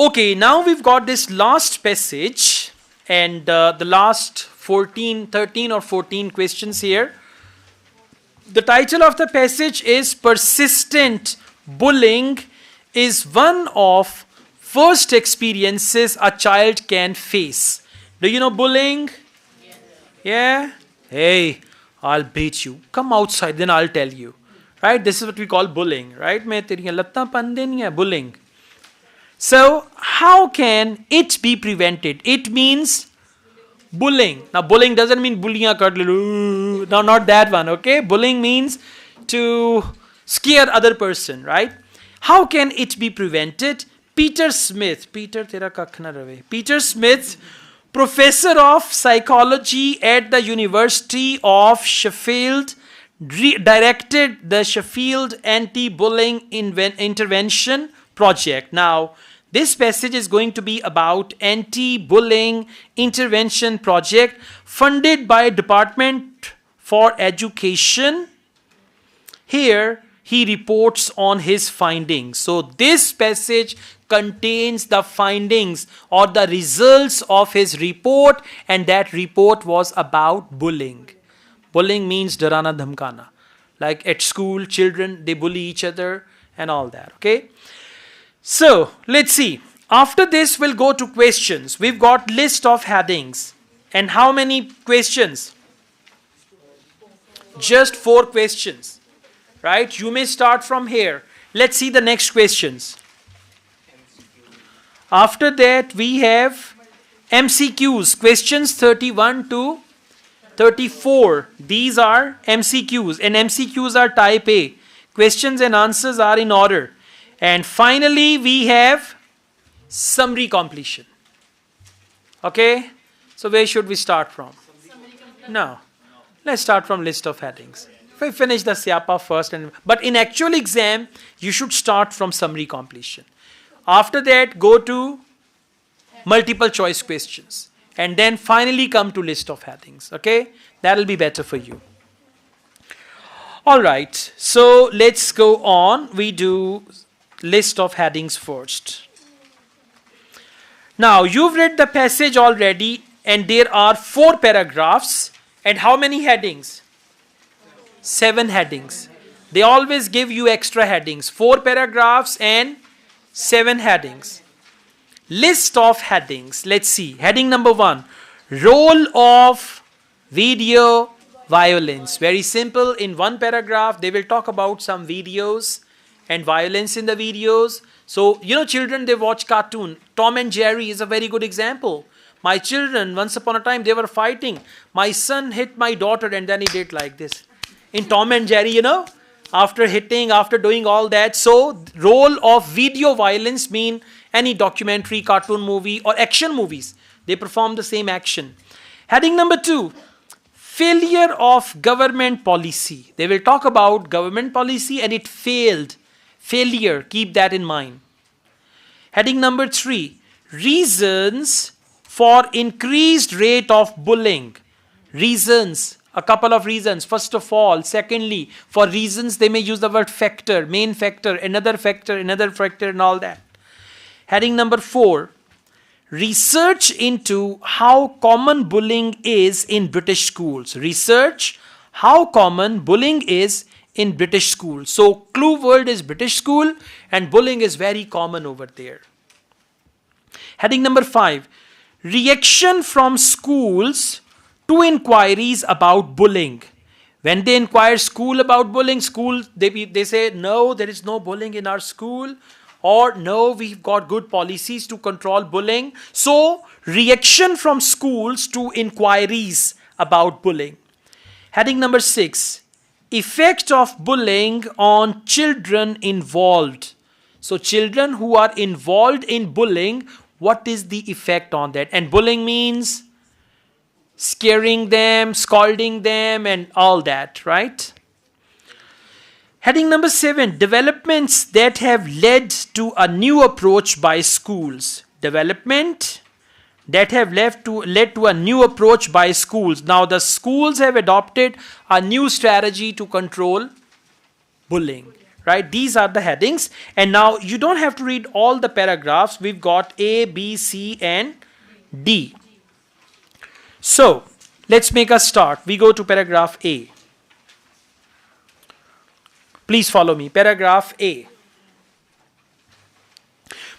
Okay, now we've got this last passage and the last 13 or 14 questions here. The title of the passage is Persistent Bullying is one of worst experiences a child can face. Do you know bullying? Yeah? Hey, I'll beat you. Come outside, then I'll tell you. Right? This is what we call bullying. Right? Bullying. So, how can it be prevented? It means bullying. Now, bullying doesn't mean bullying. No, not that one. Okay? Bullying means to scare other person. Right? How can it be prevented? Peter Smith, professor of psychology at the University of Sheffield, directed the Sheffield Anti-Bullying Intervention Project. Now, this passage is going to be about anti-bullying intervention project funded by Department for Education. Here, he reports on his findings. So, this passage contains the findings or the results of his report, and that report was about bullying. Bullying means darana dhamkana. Like at school, children, they bully each other and all that. Okay. So, let's see. After this, we'll go to questions. We've got list of headings. And how many questions? Just 4 questions. Right? You may start from here. Let's see the next questions. After that, we have MCQs. Questions 31 to 34. These are MCQs. And MCQs are type A. Questions and answers are in order. And finally, we have summary completion. Okay? So where should we start from? No. Let's start from list of headings. We finish the SIAPA first. But in actual exam, you should start from summary completion. After that, go to multiple choice questions. And then finally come to list of headings. Okay? That will be better for you. Alright. So let's go on. We do list of headings first. Now, you've read the passage already, and there are 4 paragraphs. And how many headings? 7 headings. They always give you extra headings. 4 paragraphs and 7 headings. List of headings. Let's see. Heading number 1. Role of video violence. Very simple. In 1 paragraph, they will talk about some videos and violence in the videos. So, you know, children, they watch cartoon. Tom and Jerry is a very good example. My children, once upon a time, they were fighting. My son hit my daughter and then he did like this. In Tom and Jerry, you know, after hitting, after doing all that. So, role of video violence mean any documentary, cartoon movie or action movies. They perform the same action. Heading number 2. Failure of government policy. They will talk about government policy and it failed. Failure, keep that in mind. Heading number 3. Reasons for increased rate of bullying. Reasons. A couple of reasons. First of all, secondly, for reasons they may use the word factor, main factor, another factor, and all that. Heading number 4. Research into how common bullying is in British schools. Research how common bullying is in British schools. So, clue word is British school and bullying is very common over there. Heading number 5. Reaction from schools to inquiries about bullying. When they inquire school about bullying, school, they say, no, there is no bullying in our school. Or no, we've got good policies to control bullying. So, reaction from schools to inquiries about bullying. Heading number 6. Effect of bullying on children involved. So, children who are involved in bullying, what is the effect on that? And bullying means scaring them, scolding them, and all that, right? Heading number 7, developments that have led to a new approach by schools. Development that have led to a new approach by schools. Now the schools have adopted a new strategy to control bullying, right? These are the headings. And now you don't have to read all the paragraphs. We've got A, B, C, and D. So let's make a start. We go to paragraph A. Please follow me. Paragraph A.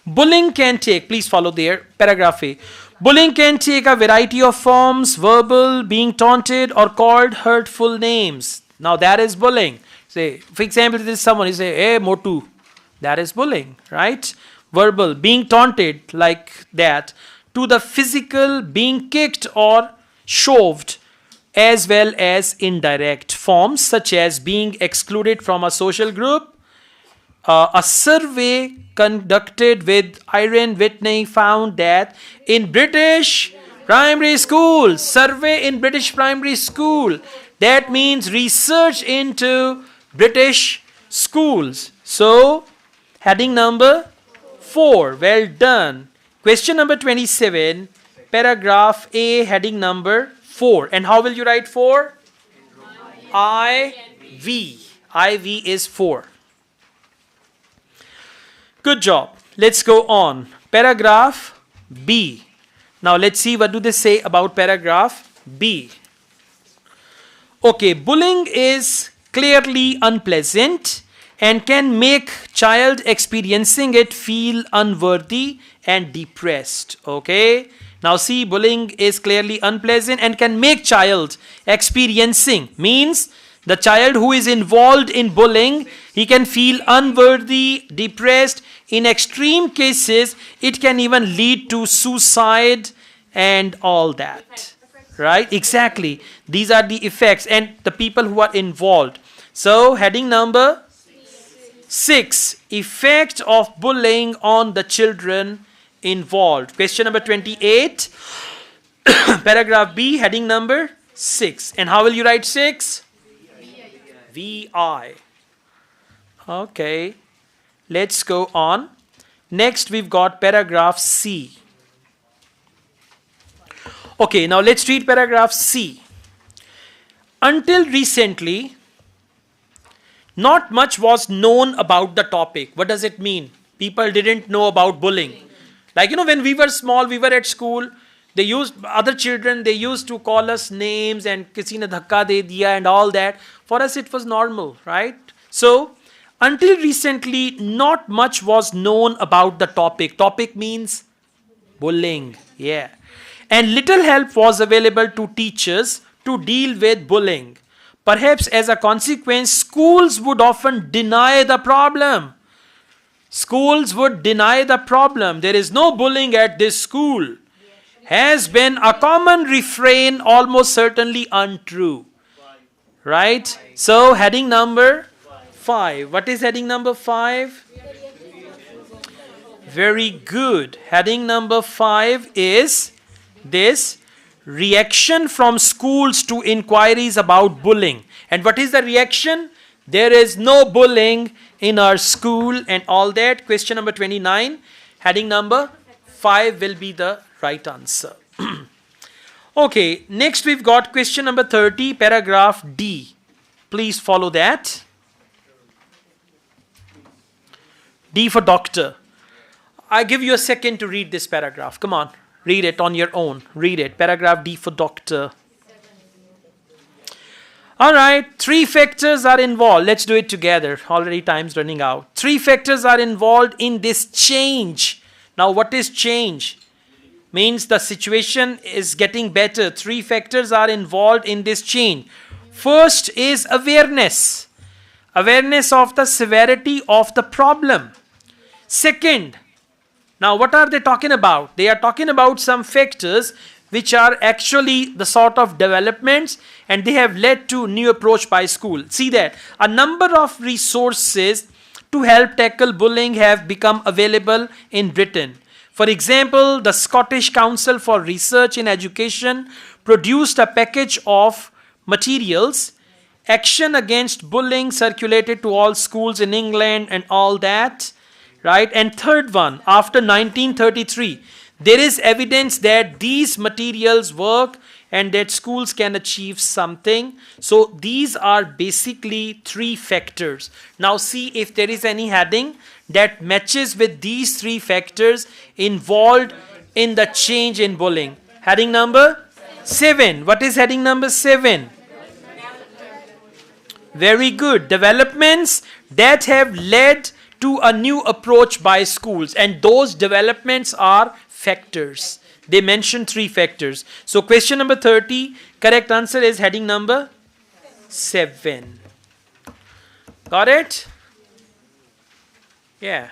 Bullying can take, please follow there, paragraph A. Bullying can take a variety of forms: verbal, being taunted, or called hurtful names. Now that is bullying. Say, for example, there is someone, you say, hey, Motu. That is bullying, right? Verbal, being taunted, like that. To the physical, being kicked or shoved, as well as indirect forms, such as being excluded from a social group. A survey conducted with Irene Whitney found that in British primary schools, survey in British primary school, that means research into British schools. So, heading number 4, well done. Question number 27, paragraph A, heading number 4. And how will you write 4? IV. IV is 4. Good job. Let's go on. Paragraph B. Now let's see what do they say about paragraph B. Okay, bullying is clearly unpleasant and can make child experiencing it feel unworthy and depressed. Okay. Now see, bullying is clearly unpleasant and can make child experiencing, means the child who is involved in bullying, he can feel unworthy, depressed. In extreme cases, it can even lead to suicide and all that. Right? Exactly. These are the effects and the people who are involved. So, heading number 6. Effect of bullying on the children involved. Question number 28. Paragraph B, heading number 6. And how will you write 6? VI. Okay. Let's go on. Next, we've got paragraph C. Okay, now let's read paragraph C. Until recently, not much was known about the topic. What does it mean? People didn't know about bullying. Like, when we were small, we were at school, they used, other children, they used to call us names and kisi ne dhakka de diya and all that. For us, it was normal, right? So, until recently, not much was known about the topic. Topic means bullying. Yeah. And little help was available to teachers to deal with bullying. Perhaps as a consequence, schools would often deny the problem. Schools would deny the problem. There is no bullying at this school. Has been a common refrain, almost certainly untrue. Right? So, heading number 5. What is heading number 5? Very good. Heading number 5 is this: reaction from schools to inquiries about bullying. And what is the reaction? There is no bullying in our school and all that. Question number 29. Heading number 5 will be the right answer. Okay, next we've got question number 30, paragraph D. Please follow that. D for doctor. I give you a second to read this paragraph. Come on, read it on your own. Read it. Paragraph D for doctor. All right, 3 factors are involved. Let's do it together. Already time's running out. 3 factors are involved in this change. Now, what is change? Means the situation is getting better. 3 factors are involved in this change. First is awareness. Awareness of the severity of the problem. Second, now what are they talking about? They are talking about some factors which are actually the sort of developments and they have led to new approach by school. See that a number of resources to help tackle bullying have become available in Britain. For example, the Scottish Council for Research in Education produced a package of materials. Action against bullying circulated to all schools in England and all that. Right? And third one, after 1933, there is evidence that these materials work and that schools can achieve something. So these are basically 3 factors. Now see if there is any heading that matches with these 3 factors involved in the change in bullying. Heading number 7. What is heading number 7? Very good. Developments that have led to a new approach by schools, and those developments are factors. They mention 3 factors. So question number 30, correct answer is heading number 7. Got it? Yeah.